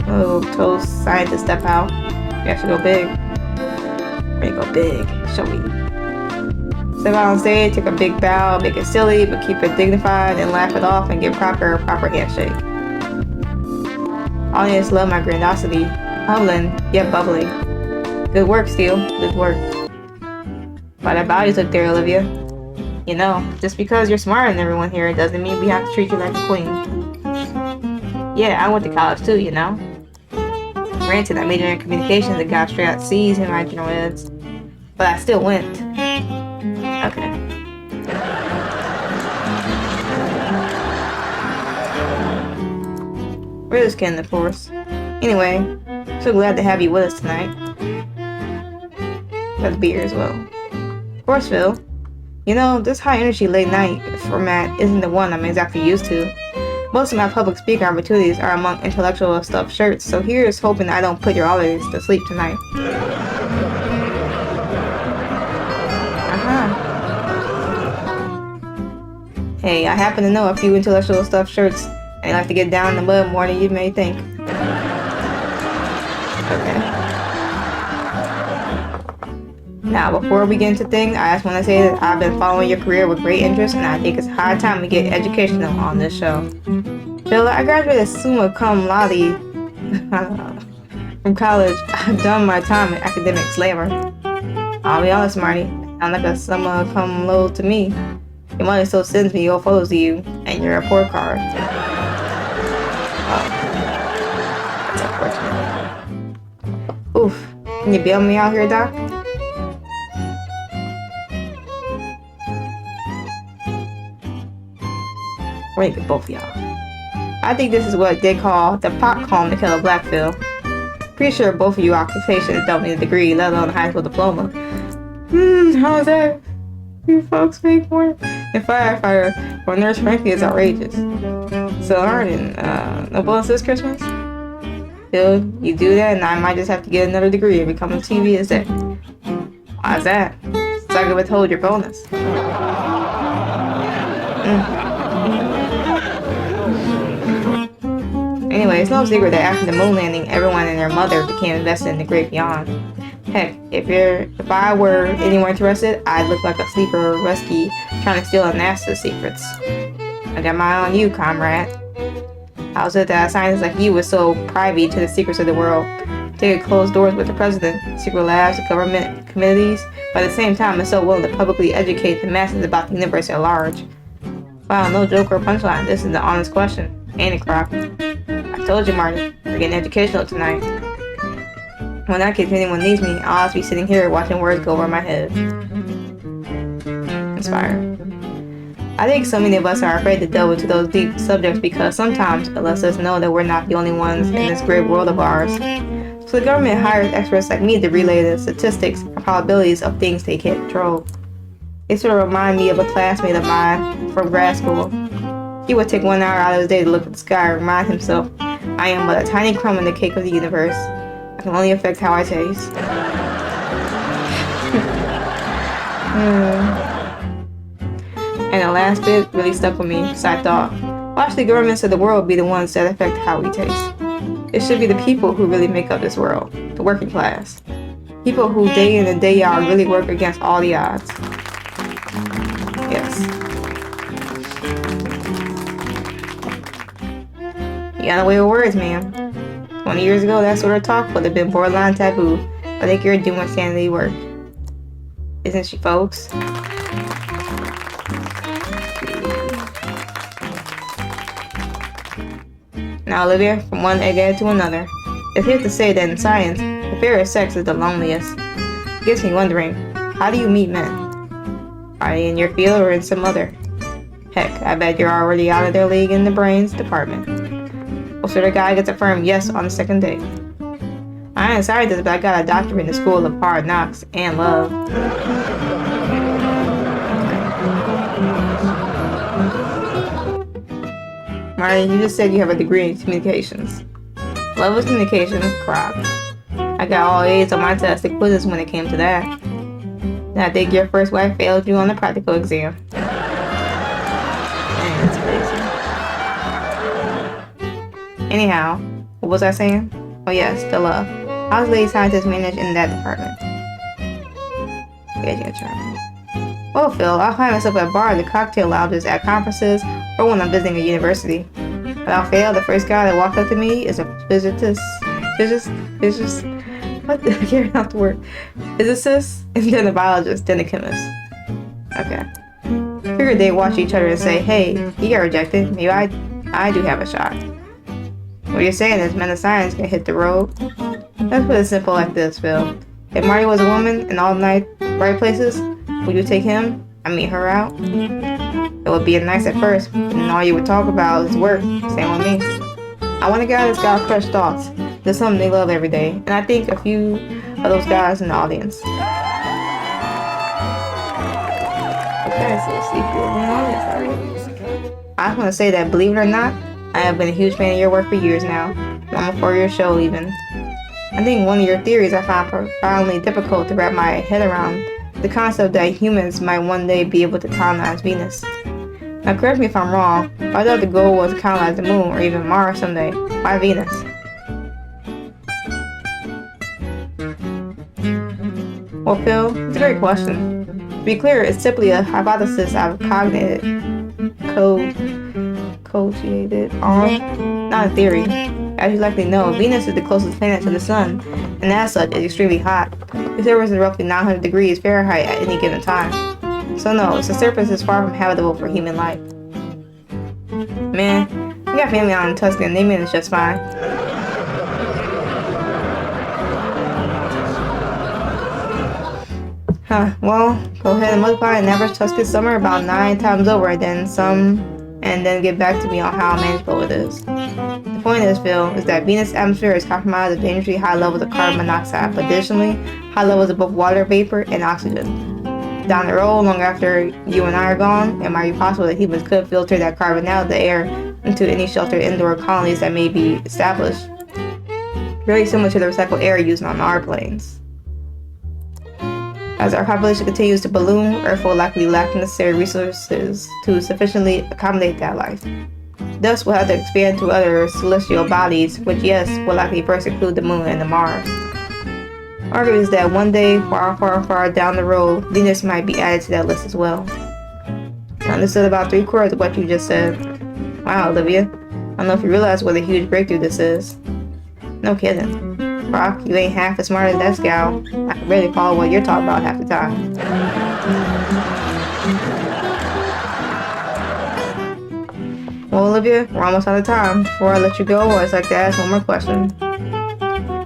S1: little toast scientist step out. You have to go big. Ready to go big. Show me. Step out on stage, take a big bow, make it silly, but keep it dignified, and laugh it off and give Crocker a proper handshake. Audience love my grandiosity. Humbling, yet bubbly. Good work, Steele. Good work. But that body's look there, Olivia. You know, just because you're smarter than everyone here doesn't mean we have to treat you like a queen. Yeah, I went to college too, you know. Granted, I majored in communications and got straight out C's in my general eds. But I still went. Okay. We're just kidding, of course. Anyway, so glad to have you with us tonight. Got the beer as well. Of course, Phil. You know, this high energy late night format isn't the one I'm exactly used to. Most of my public speaking opportunities are among intellectual stuffed shirts, so here's hoping I don't put your audience to sleep tonight. Hey, I happen to know a few intellectual stuffed shirts, and they like to get down in the mud more than you may think. Okay. Now, before we get into things, I just want to say that I've been following your career with great interest, and I think it's high time we get educational on this show. Phil, I graduated summa cum laude from college. I've done my time in academic slammer. I'll be honest, Marty, it sounds like a summa cum laude to me. Your mother still sends me old photos of you and your report card. Oh. That's unfortunate. Oof. Can you bail me out here, Doc? We're gonna get both of y'all. I think this is what they call the popcorn to kill a black Phil. Pretty sure both of you occupations don't need a degree, let alone a high school diploma. How is that? You folks make more than firefighter or nurse, frankly, is outrageous. So learning, no bonus this Christmas? Phil, you do that and I might just have to get another degree and become a TV exec. Why's that? It's like I withhold your bonus. Anyway, it's no secret that after the moon landing, everyone and their mother became invested in the great beyond. Heck, if I were any more interested, I'd look like a sleeper rescue trying to steal a NASA's secrets. I got my eye on you, comrade. How is it that scientists like you was so privy to the secrets of the world? Take closed doors with the president, secret labs, government committees, but at the same time is so willing to publicly educate the masses about the universe at large. Wow, no joke or punchline. This is the honest question. Ain't it, Croc? I told you, Marty, we're getting educational tonight. When that case, if anyone needs me, I'll just be sitting here watching words go over my head. Inspired. I think so many of us are afraid to delve into those deep subjects because sometimes it lets us know that we're not the only ones in this great world of ours. So the government hires experts like me to relay the statistics and probabilities of things they can't control. It sort of reminds me of a classmate of mine from grad school. He would take 1 hour out of his day to look at the sky and remind himself, I am but a tiny crumb in the cake of the universe. I can only affect how I taste. And the last bit really stuck with me, so I thought, why should the governments of the world be the ones that affect how we taste? It should be the people who really make up this world, the working class. People who day in and day out really work against all the odds. Yes. You got away with words, ma'am. 20 years ago, that sort of talk would have been borderline taboo. I think you're doing sanity work. Isn't she, folks? Now, Olivia, from one egghead to another. It's here to say that in science, the fear of sex is the loneliest. It gets me wondering, how do you meet men? Are they in your field or in some other? Heck, I bet you're already out of their league in the brains department. Well, so the guy gets a firm yes on the second date. I ain't sorry this, but I got a doctorate in the school of hard knocks and love. Marty, you just said you have a degree in communications. Love is communication, crap. I got all A's on my test and quizzes when it came to that. And I think your first wife failed you on the practical exam. Dang, that's crazy. Anyhow, what was I saying? Oh yes, the love. How's lady scientist managed in that department? Yeah, try. Well, Phil, I'll find myself at a bar in the cocktail lounges at conferences or when I'm visiting a university. Without fail, the first guy that walked up to me is a physicist, what? I can't pronounce the word. Physicist, and then a biologist, then a chemist. Okay. Figured they'd watch each other and say, hey, he got rejected, maybe I do have a shot. What you're saying is men of science can hit the road? Let's put it simple like this, Phil. If Marty was a woman in all night bright places, would you take him? I mean her out? It would be nice at first, and all you would talk about is work. Same with me. I want a guy that's got fresh thoughts. There's something they love every day, and I think a few of those guys in the audience. Okay, so let's see if you're in the audience already. I just want to say that, believe it or not, I have been a huge fan of your work for years now. Almost 4 years show even. I think one of your theories I found profoundly difficult to wrap my head around. The concept that humans might one day be able to colonize Venus. Now correct me if I'm wrong, but I thought the goal was to colonize the moon or even Mars someday. Why Venus? Well, Phil, it's a great question. To be clear, it's simply a hypothesis I've cogitated on, not a theory. As you likely know, Venus is the closest planet to the Sun, and as such is extremely hot. The surface is roughly 900 degrees Fahrenheit at any given time. So no, the surface is far from habitable for human life. Man, we got family out in Tuscan and they manage just fine. Huh, well, go ahead and multiply an average Tuscan summer about 9 times over and then get back to me on how manageable it is. The point is, Phil, is that Venus' atmosphere is compromised with dangerously high levels of carbon monoxide, but additionally, high levels of both water vapor and oxygen. Down the road, long after you and I are gone, it might be possible that humans could filter that carbon out of the air into any sheltered indoor colonies that may be established. Very similar to the recycled air used on our planes. As our population continues to balloon, Earth will likely lack the necessary resources to sufficiently accommodate that life. Thus, we'll have to expand to other celestial bodies, which, yes, will likely first include the Moon and the Mars. Argument is that one day, far, far, far down the road, Venus might be added to that list as well. I understood about 3/4 of what you just said. Wow, Olivia. I don't know if you realize what a huge breakthrough this is. No kidding. Brock, you ain't half as smart as that scowl. I can barely follow what you're talking about half the time. Well, Olivia, we're almost out of time. Before I let you go, I'd like to ask one more question.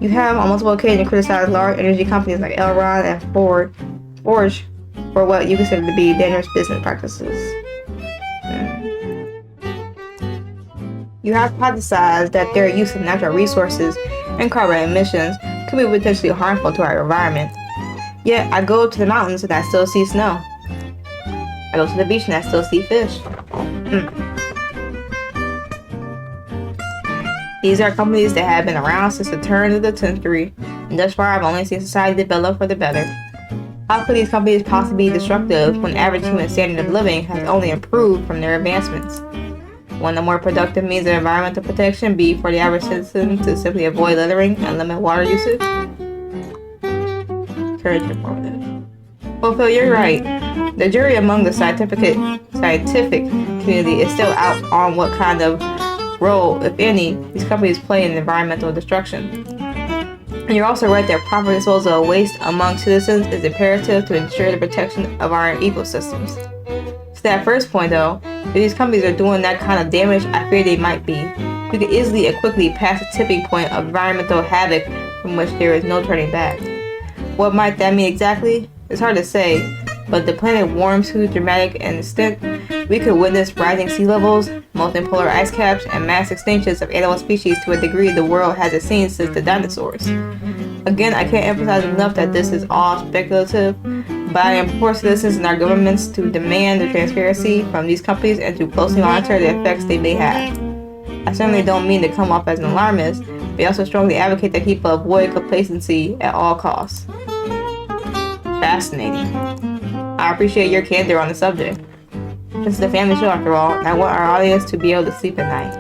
S1: You have on multiple occasions criticized large energy companies like Elrond and Forge for what you consider to be dangerous business practices. You have hypothesized that their use of natural resources and carbon emissions could be potentially harmful to our environment. Yet, I go to the mountains and I still see snow. I go to the beach and I still see fish. These are companies that have been around since the turn of the century, and thus far I've only seen society develop for the better. How could these companies possibly be destructive when average human standard of living has only improved from their advancements? Wouldn't a more productive means of environmental protection be for the average citizen to simply avoid littering and limit water usage? Courage informative. Well, Phil, you're right. The jury among the scientific community is still out on what kind of role, if any, these companies play in environmental destruction. And you're also right that proper disposal of waste among citizens is imperative to ensure the protection of our ecosystems. To that first point though, if these companies are doing that kind of damage, I fear they might be. We could easily and quickly pass the tipping point of environmental havoc from which there is no turning back. What might that mean exactly? It's hard to say, but the planet warms to dramatic an extent, we could witness rising sea levels, melting polar ice caps, and mass extinctions of animal species to a degree the world hasn't seen since the dinosaurs. Again, I can't emphasize enough that this is all speculative, but I implore citizens and our governments to demand the transparency from these companies and to closely monitor the effects they may have. I certainly don't mean to come off as an alarmist, but I also strongly advocate that people avoid complacency at all costs. Fascinating. I appreciate your candor on the subject. This is a family show after all, and I want our audience to be able to sleep at night.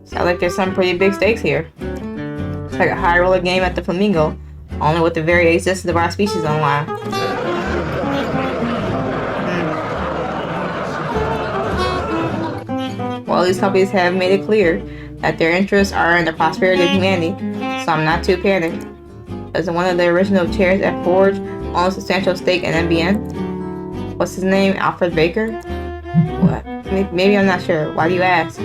S1: Sounds like there's some pretty big stakes here. It's like a high roller game at the Flamingo, only with the very existence of our species on line. Well, these companies have made it clear that their interests are in the prosperity of humanity, so I'm not too panicked. Doesn't one of the original chairs at Forge own a substantial stake in NBN? What's his name? Alfred Baker? What? Maybe I'm not sure. Why do you ask?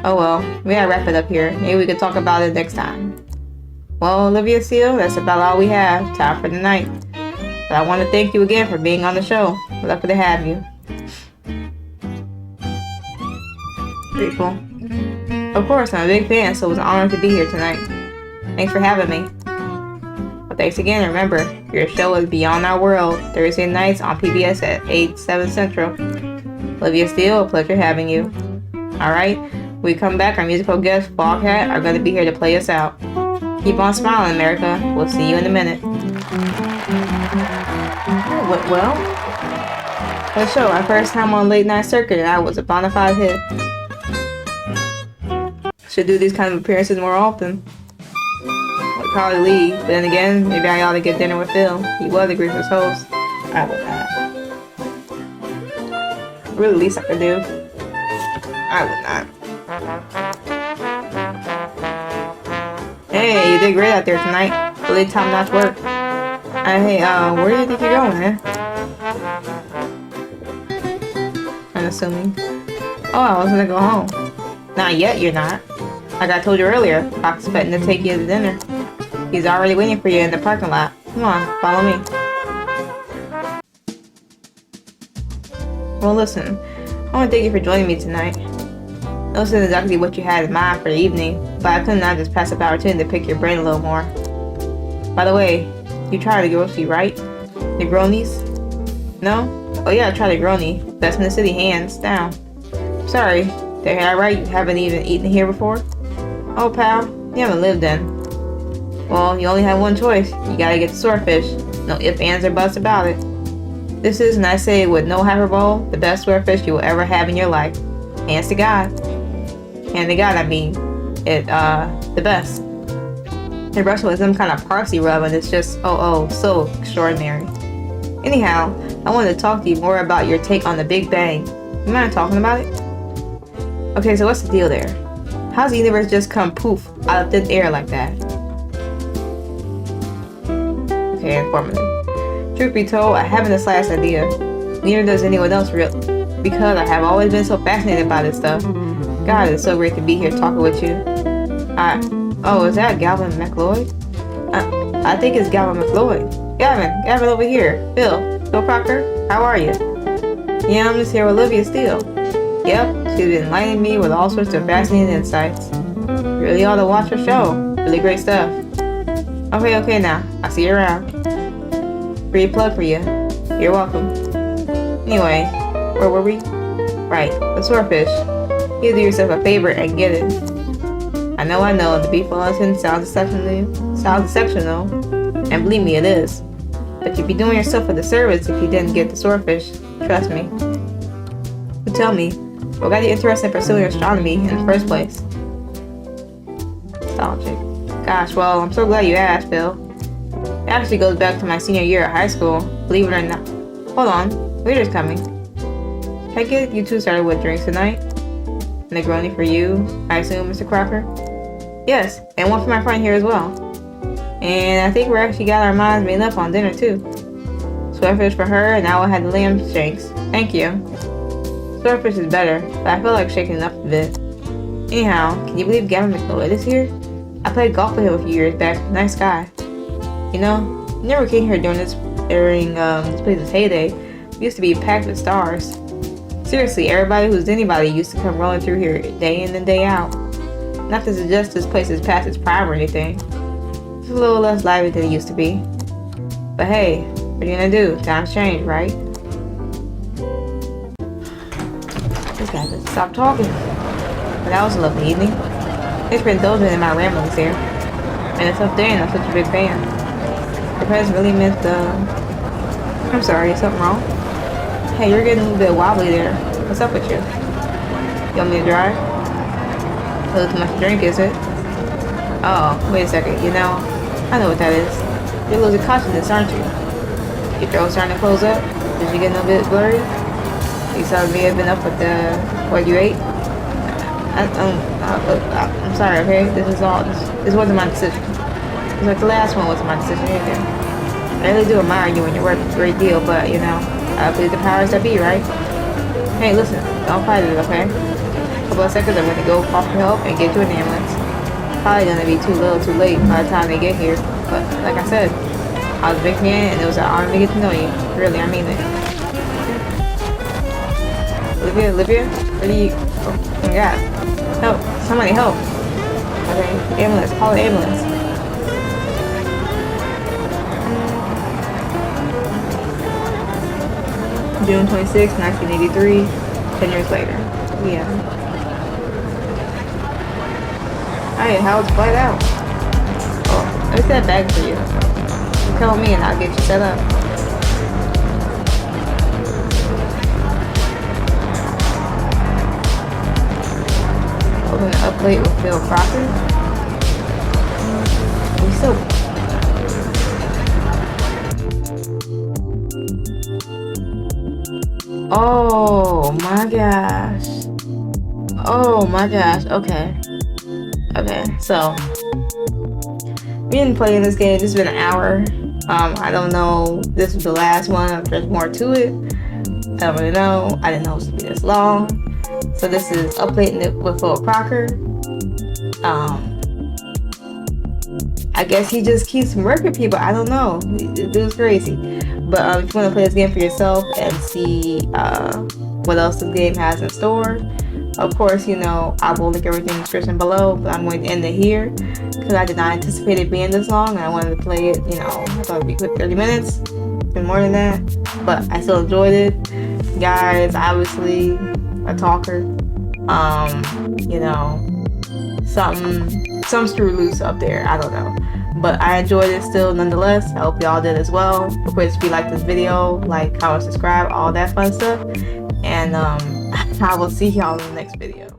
S1: Oh well, we gotta wrap it up here. Maybe we could talk about it next time. Well, Olivia Seal, that's about all we have. Time for the night. But I want to thank you again for being on the show. We're lucky to have you. Grateful. Of course, I'm a big fan, so it was an honor to be here tonight. Thanks for having me. Well, thanks again. Remember, your show is Beyond Our World, Thursday nights on PBS at 8/7 Central. Olivia Steele, a pleasure having you. Alright, when we come back, our musical guests, Foghat, are going to be here to play us out. Keep on smiling, America. We'll see you in a minute. Oh, went well. For the show, our first time on Late Night Circuit, and I was a bona fide hit. Should do these kind of appearances more often. I'd probably leave, but then again, maybe I ought to get dinner with Phil. He was a Griffith's host. I would not. Really, the least I could do. I would not. Hey, you did great out there tonight. Really top-notch work. Hey, where do you think you're going, man? I'm assuming. Oh, I was gonna go home. Not yet, you're not. Like I told you earlier, Fox is expecting to take you to dinner. He's already waiting for you in the parking lot. Come on, follow me. Well, listen, I want to thank you for joining me tonight. This isn't exactly what you had in mind for the evening, but I couldn't not just pass up the opportunity to pick your brain a little more. By the way, you tried the grocery, right? Negronis? No? Oh yeah, I tried Negroni. Best in the city, hands down. Sorry, did I hear right? You haven't even eaten here before? Oh pal, you haven't lived in. Well, you only have one choice. You gotta get the swordfish. No ifs, ands, or buts about it. This is, and I say it with no hyperbole, the best swordfish you will ever have in your life. Hands to God. And to God, I mean, the best. The rest was some kind of parsley rub, and it's just, so extraordinary. Anyhow, I wanted to talk to you more about your take on the Big Bang. You mind talking about it? Okay, so what's the deal there? How's the universe just come poof out of thin air like that? Okay, informative. Truth be told, I haven't the slightest idea. Neither does anyone else because I have always been so fascinated by this stuff. God, it's so great to be here talking with you. Is that Galvin McLeod? I think it's Galvin McLeod. Gavin over here. Phil Crocker, how are you? Yeah, I'm just here with Olivia Steele. Yep, she's been enlightening me with all sorts of fascinating insights. Really ought to watch her show. Really great stuff. Okay now. I'll see you around. Free plug for you. You're welcome. Anyway, where were we? Right, the swordfish. You do yourself a favor and get it. I know, the beef wellington sounds exceptional, and believe me, it is. But you'd be doing yourself a disservice if you didn't get the swordfish. Trust me. But tell me, what got you interested in pursuing astronomy in the first place? Nostalgic. Gosh, well, I'm so glad you asked, Phil. It actually goes back to my senior year at high school, believe it or not. Hold on, waiter's coming. Can I get you two started with drinks tonight? Negroni for you, I assume, Mr. Crocker? Yes, and one for my friend here as well. And I think we actually got our minds made up on dinner too. Swordfish for her, and I will have the lamb shanks. Thank you. Swordfish is better, but I feel like shaking it up a bit. Anyhow, can you believe Gavin McLeod is here? I played golf with him a few years back. Nice guy. You know, he never came here during this place's heyday. It used to be packed with stars. Seriously, everybody who's anybody used to come rolling through here day in and day out. Not to suggest this place is past its prime or anything. It's a little less lively than it used to be. But hey, what are you gonna do? Times change, right? This guy doesn't stop talking. But that was a lovely evening. Thanks for indulging in my ramblings here. And it's up there and I'm such a big fan. The presence really meant I'm sorry, is something wrong? Hey, you're getting a little bit wobbly there. What's up with you? You want me to drive? A little too much to drink, is it? Oh, wait a second. You know, I know what that is. You're losing consciousness, aren't you? Your throat's starting to close up? Did you get a little bit blurry? You saw me have been up with what you ate? I'm sorry, okay? This wasn't my decision. It's like the last one wasn't my decision either. I really do admire you and your work a great deal, but you know, I believe the powers that be, right? Hey, listen, don't fight it, okay? A couple of seconds, I'm gonna go call for help and get you an ambulance. Probably gonna be too little too late by the time they get here, but like I said, I was a big fan and it was an honor to get to know you. Really, I mean it. Olivia? What do you... Oh my god. Help. Somebody help. Okay, ambulance. Call the ambulance. June 26, 1983. 10 years later. Yeah. Alright, how's the flight out? Oh, let me set a bag for you. You tell me and I'll get you set up. Open up late with Phil Crocker. We still... Oh my gosh. Oh my gosh. Okay. So we didn't play in this game. This has been an hour. I don't know. This is the last one. If there's more to it, I don't really know. I didn't know it was gonna be this long. So this is updating it with Phil Crocker. I guess he just keeps murking people. I don't know. It was crazy. But if you want to play this game for yourself and see what else this game has in store, of course, you know, I will link everything in the description below. But I'm going to end it here because I did not anticipate it being this long. And I wanted to play it, you know, I thought it'd be quick, 30 minutes, been more than that. But I still enjoyed it. Guys, obviously a talker. You know, some screw loose up there. I don't know. But I enjoyed it still nonetheless. I hope y'all did as well. Don't forget to like this video, like, comment, subscribe, all that fun stuff. And I will see y'all in the next video.